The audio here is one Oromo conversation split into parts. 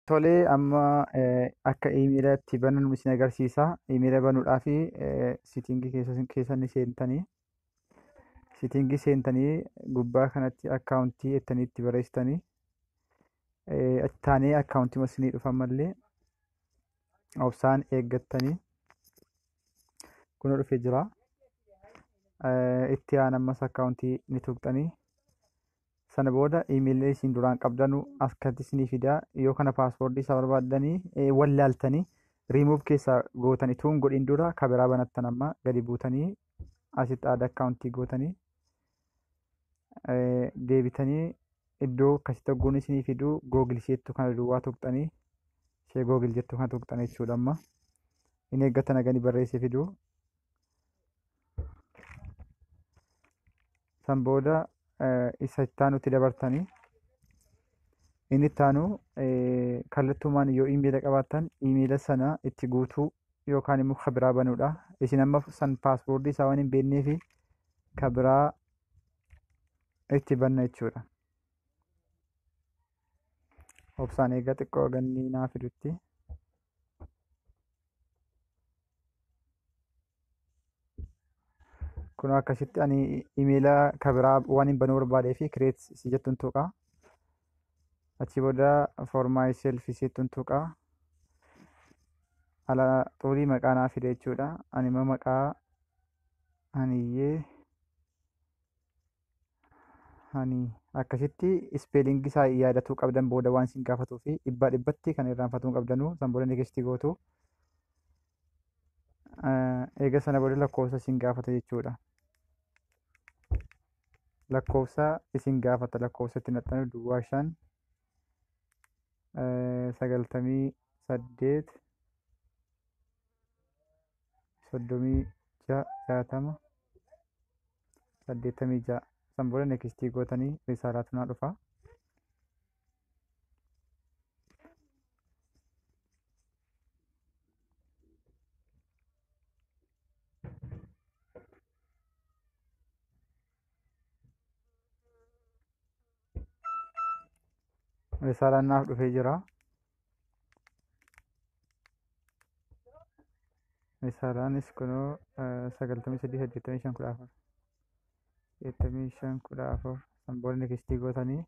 Tolee, amma akka iimeela itti bananu isin agarsiisa. Iimeela banuudhaaf siitingii keessa ni seentanii. Siitingii seentanii gubbaa kanatti akkaawuntii jettanii itti barreessitanii. Taanee akkaawuntii masinii dhufan mallee obsaan eeggattanii. Kun dhufee jira. Itti aan ammas akkaawuntii ni tuqxanii. Sana booda iimeelli isin duraan qabdanu akkatti isinii fidaa. Yoo kana paaswoordii isaa barbaaddanii wallaaltanii riimuuf keessaa gootanii tuun godhin dura kabiraa banattan amma gadi buutanii asitti aada akkaawuntii gootanii deebitanii iddoo akkasitti ogguun isinii fiduu googil isheettu kana duwwaa tuqxanii ishee googil jettu kana tuqxan jechuudha. Amma inni eeggatan hagani barreessee fiduu. San booda isa ittaanutti dabartanii inni ittaanu kallattumaan yoo iimeela qabaattan iimeela sana itti guutuu yookaan immoo kabiraa banuudha. Isin amma san paaswoordii isaa waan hin beekneefi kabiraa itti banna jechuudha. Obsaan eegaa xiqqoo ganni naa fidutti. Kun akkasitti ani iimeela kabiraa waan hin banuu barbaadee fi kireet si jettuun tuqaa. Achi booda for myself isheettuun tuqaa. Ala xurii maqaa naa fide jechuudha. Ani immoo maqaa haniyyee hani akkasitti ispeelingii isaa yaadatuu qabdan booda waan isin gaafatuu fi dhibbaa dhibbatti kan irraanfatuu qabdanuu san booda neekistii gootu. Eega sana booda lakkoofsa isin gaafata jechuudha. Lakkoofsa isin gaafata lakkoofsa itti naxxanu duwwaa 5 98 30 66 san booda neekistii gootanii risaalaatu naa dhufa. Risaalaan naaf dhufee jira. Risaalaanis kunoo 93 85 14 85 14 san booda neekistii gootanii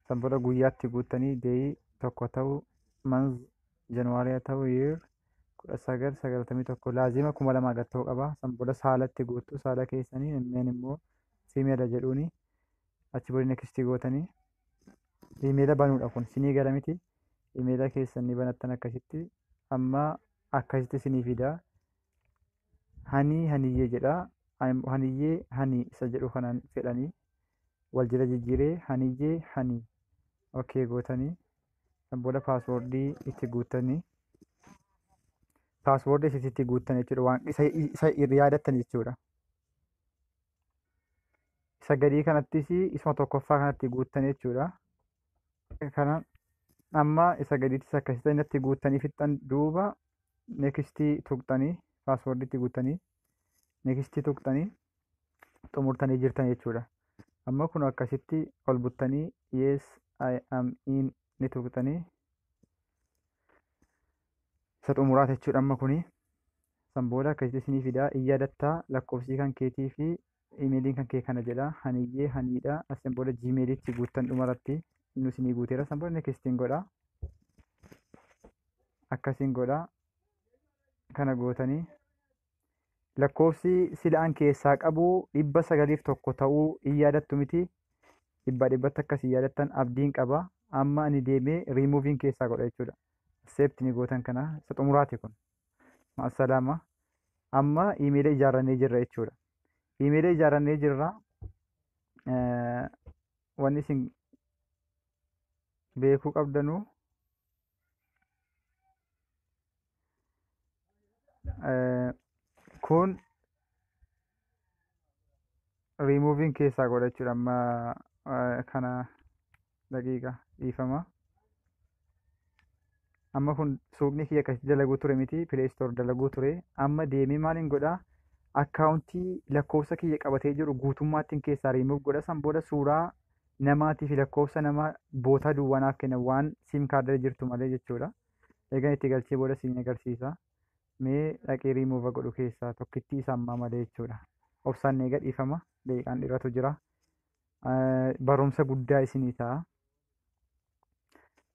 san booda guyyaatti guuttanii deeyii tokko ta'u manz januwaariyaa ta'u yeer 1991 laazima 2000 gad ta'uu qaba. San booda saalatti guuttu saala keessanii immeen immoo siimeela jedhuuni. Achi booda neekistii gootanii iimeela banuudha kun sinii gara miti iimeela keessan ni banattan akkasitti. Amma akkasitti isinii fidaa. Haniyyee jedha. Haniyyee hani isa jedhu kanaan fedhanii wal jala jijjiiree haniyyee hani okee gootanii san booda paaswoordii itti guuttanii paaswoordii itti guuttan jechuudha. Waan isa yaadattan jechuudha. Isa gadii kanattis isuma tokkoffaa kanatti guuttan jechuudha. Kana amma isa gadiittis akkasitti natti guuttanii fixxan duuba neekistii tuqxanii paaswoordii itti guuttanii neekistii tuqxanii xumurtanii jirtan jechuudha. Amma kun akkasitti ol buttanii yes I am in ni tuqxanii isa xumuraata jechuudha. Amma kuni san booda akkasitti isinii fidaa. Iyyadattaa lakkoofsii kan keetii fi iimeeliin kan kee kana jedha. Haniyyee haniidha. Asin booda jiimeelitti guuttan dhumarratti inni isinii guuteera. San booda neekistiin godha. Akkasiin godha. Kana gootanii lakkoofsi silaan keessaa qabu 901 ta'uu hin yaadattu miti. Dhibbaa dhibbatti akkas hin yaadattan abdiin qaba. Amma ani deemee riimuuviin keessaa godha jechuudha. Seepti ni gootan kana isa xumuraati kun. Ma'asalaama. Amma iimeela ijaarrannee jirra jechuudha. Iimeela ijaarrannee jirra. Wanni isin beekuu qabdanuu kun riimuuviin keessaa godha jechuudha. Amma kana daqiiqa dhiifama. Amma kun suuqni kiyya akkasitti dalaguu ture miti pileestoor dalaguu ture. Amma deemee maaliin godhaa akkaawuntii lakkoofsa kiyya qabatee jiru guutummaattiin keessaa riimuuf godha. San booda suuraa namaatii fi lakkoofsa namaa bootaa duwwanaaf kenna waan siim kaardirra jirtu malee jechuudha. Eegan itti galchee booda siin agarsiisa. Mee dhaqee riimuuva godhu keessaa tokkitti isa ammaa malee jechuudha. Obsaan eega dhiifama. Daqiiqaan dheeratu jira. Barumsa guddaa isinii ta'a.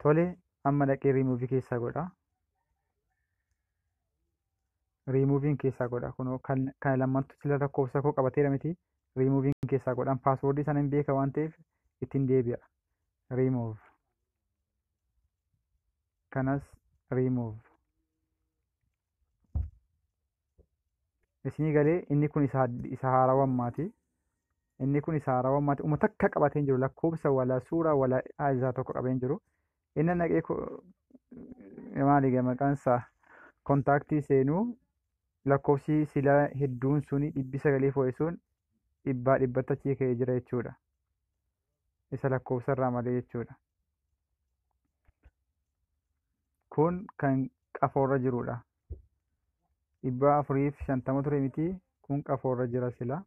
Tole amma dhaqee riimuuvii keessaa godha. Riimuuviin keessaa godha. Kunoo kan lammantu sila lakkoofsa koo qabateera miti. Riimuuviin keessaa godhan paaswoordii sana hin beeka waan ta'eef ittiin deebi'a. Riimuuv. Kanas riimuuv. Isinii galee inni kun isa haarawaa ammaati. Inni kun isa haarawaa ammaati. Uummata akka qabatee hin jiru. Lakkoofsa wala suuraa wala isaa tokko qabee hin jiru. Inni naqee maali maqaan isaa kontaaktii seenuu lakkoofsi sila hedduun suni 900 foo'isuun 100 achii ka'ee jira jechuudha. Isa lakkoofsa irraa malee jechuudha. Kun kan qafoorra jirudha. 450 ture miti. Kun qafoorra jira sila.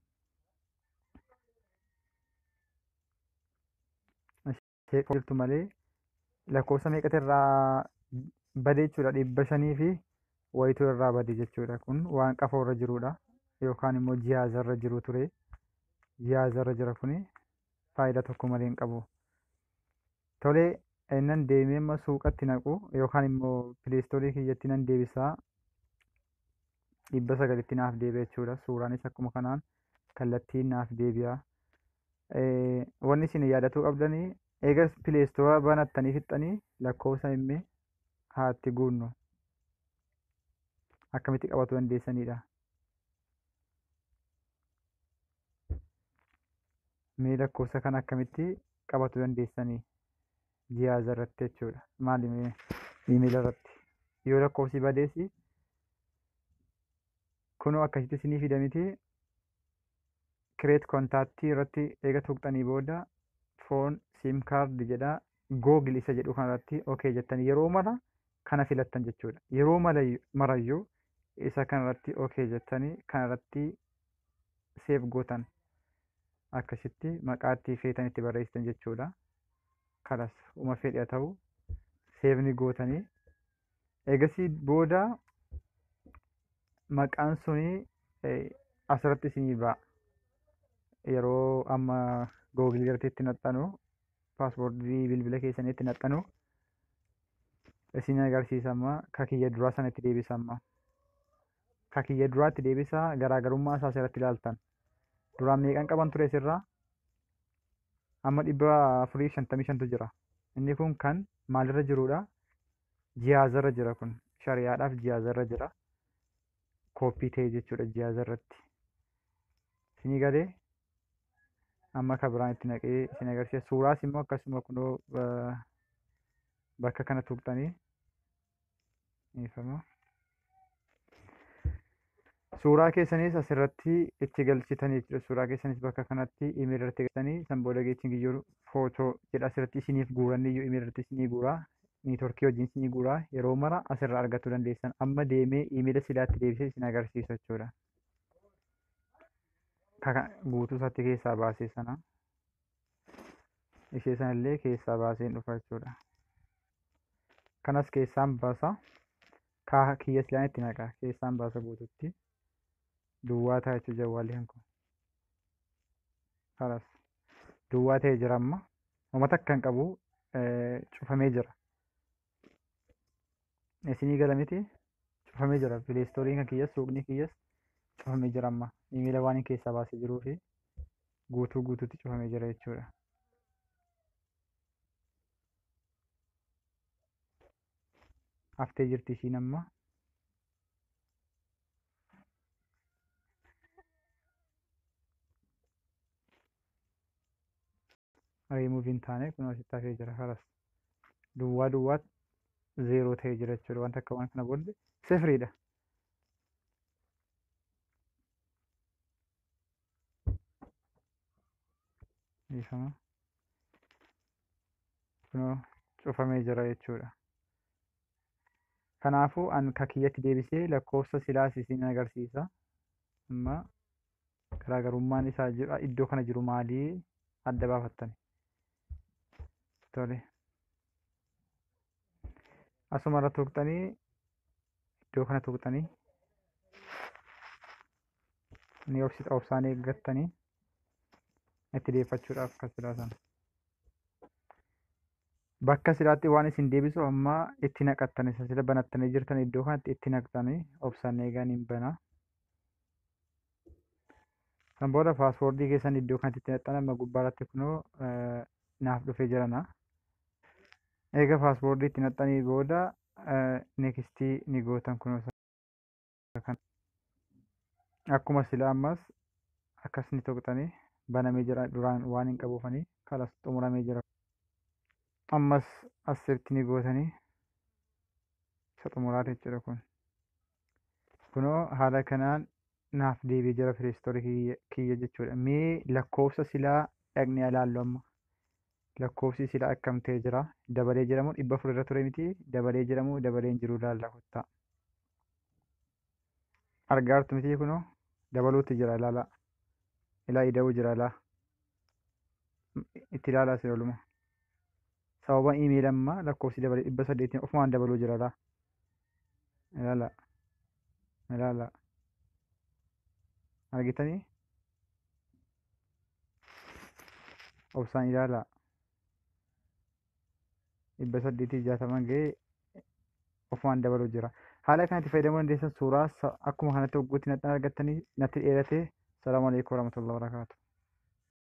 Ishee jirtu malee lakkoofsa meeqatu irraa bade jechuudha. 500 fi wayituu irraa bade jechuudha. Kun waan qafoorra jirudha. Yookaan immoo jihaazarra jiru ture. Jihaazarra jira kuni faayidaa tokko malee hin qabu. Tolee, innan deemee amma suuqatti naqu yookaan immoo pileestoorii kiyyatti nan deebisaa 900tti naaf deebi'a jechuudha. Suuraanis akkuma kanaan kallattiin naaf deebi'a. Wanni isin yaadatuu qabdanii eega pileestoora banattanii fixxanii lakkoofsa himmee haatti guunnu akkamitti qabatuu dandeessanidha. Mee lakkoofsa kana akkamitti qabatuu dandeessanii jihaaza irratti jechuudha. Maali iimeela irratti yoo lakkoofsi badeesi kunoo akkasitti isinii fidamiti kireet kontaaktii irratti eega tuqxanii booda foon siim kaardi jedha googil isa jedhu kanarratti okee jettanii yeroo mara kana filattan jechuudha. Yeroo marayyuu isa kanarratti okee jettanii kanarratti seef gootan akkasitti maqaatti feetan itti barreessitan jechuudha. Kanas uma fedhe haa ta'u seefni gootanii eegasii booda maqaan suni asirratti isinii ba'a. Yeroo amma googilii irratti itti naxxanu paaspoortii bilbila keessanii itti naxxanu isin agarsiisa. Amma kakiyya duraa sana itti deebisa. Amma kakiyya duraa itti deebisa. Garaagarummaa isaa asirratti ilaaltan. Duraan meeqan qaban ture sirraa amma 455tu jira. Inni kun kan maalirra jirudha? Jihaazarra jira. Kun shari'aadhaaf jihaazarra jira. Kooppii ta'e jechuudha jihaazarratti. Isinii galee amma kan biraan itti naqee isin agarsiisa. Suuraas immoo akkasuma kunoo bakka kana tuqxanii dhiifama. Suuraa keessanis asirratti itti galchitanii jechuudha. Suuraa keessanis bakka kanatti iimeela irratti galchitanii san booda geettiin kiyyoo footoo jedha asirratti isiniif guuranni iyyuu iimeela irratti isinii guuraa. Niitoorkii wajjin isinii guuraa. Yeroo mara asirraa argachuu dandeessan. Amma deemee iimeela silaatti deebisee isin agarsiisa jechuudha. Guutuu isaatti keessaa baasee sana. Ishee sanallee keessaa baaseen dhufa jechuudha. Kanas keessaan baasa. Kiyya silaan itti naqa. Keessaan baasa guututti. Duwwaa ta'a jechuudha jawwaalli kan kun. Kanas duwwaa ta'ee jira amma. Uummata akkan qabu cufamee jira. Isinii galamiti cufamee jira. Pileestooriin kan kiyyas suuqni kiyyas cufamee jira amma. Iimeela waan hin keessaa baasee jiruu fi guutuutti cufamee jira jechuudha. Haftee jirti ishiin amma. Riimuuv hin taane kun asitti hafee jira. Karas duwwaa zeeroo ta'ee jira jechuudha. Wanta akka waan kana booddee sifriidha. Dhiifama. Kunoo cufamee jira jechuudha. Kanaafuu an kakiyyatti deebisee lakkoofsa silaas isin agarsiisa. Amma garaagarummaan isaa iddoo kana jiru maalii adda baafattan? Tole. Asumarra tuqxanii iddoo kana tuqxanii ni obsaan eeggattanii itti deeffachuudhaaf akkas filatan. Bakka silaatti waan isin deebisu amma itti naqattanii sila banattanii jirtan iddoo kanatti itti naqxanii obsaan eegaan hin banaa. Kan booda paaspoortii keessan iddoo kanatti itti naqxan amma gubbaarratti kunoo naaf dhufee jirana. Eega paaspoortii itti naqxanii booda neekistii ni gootan kunoo kan akkuma sila ammas akkas ni tuqxanii banamee jira duraan waan hin qabuufanii kalas xumuramee jira. Ammas asirratti ni gootanii isa xumuraati jechuudha kun. Kunoo haala kanaan naaf deebi'ee jira firestoorii kiyya jechuudha. Mee lakkoofsa silaa dhaqnee ilaallu amma. Lakkoofsi silaa akkam ta'e jira. Dabalee jedhamu 400 irra ture miti. Dabalee jedhamu dabaleen jiru ilaalla kottaa. Argaa jirtu miti kunoo dabaluutti jira ilaalaa. Ilaa ida'uu jira ilaa. Itti ilaalaa si ooluma. Sababa iimeela amma lakkoofsi dabalee 800 ofumaan dabaluu jira ilaa. Ilaalaa. Ilaalaa. Argitanii? Obsaan ilaalaa. 860 ga'ee ofumaan dabaluu jira. Haala kanatti fayyadamuu dandeessan suuraa akkuma kanatti hogguutti natti argattanii natti dheerate. Salaamu alaikum warahmatullahi wabarakatuh.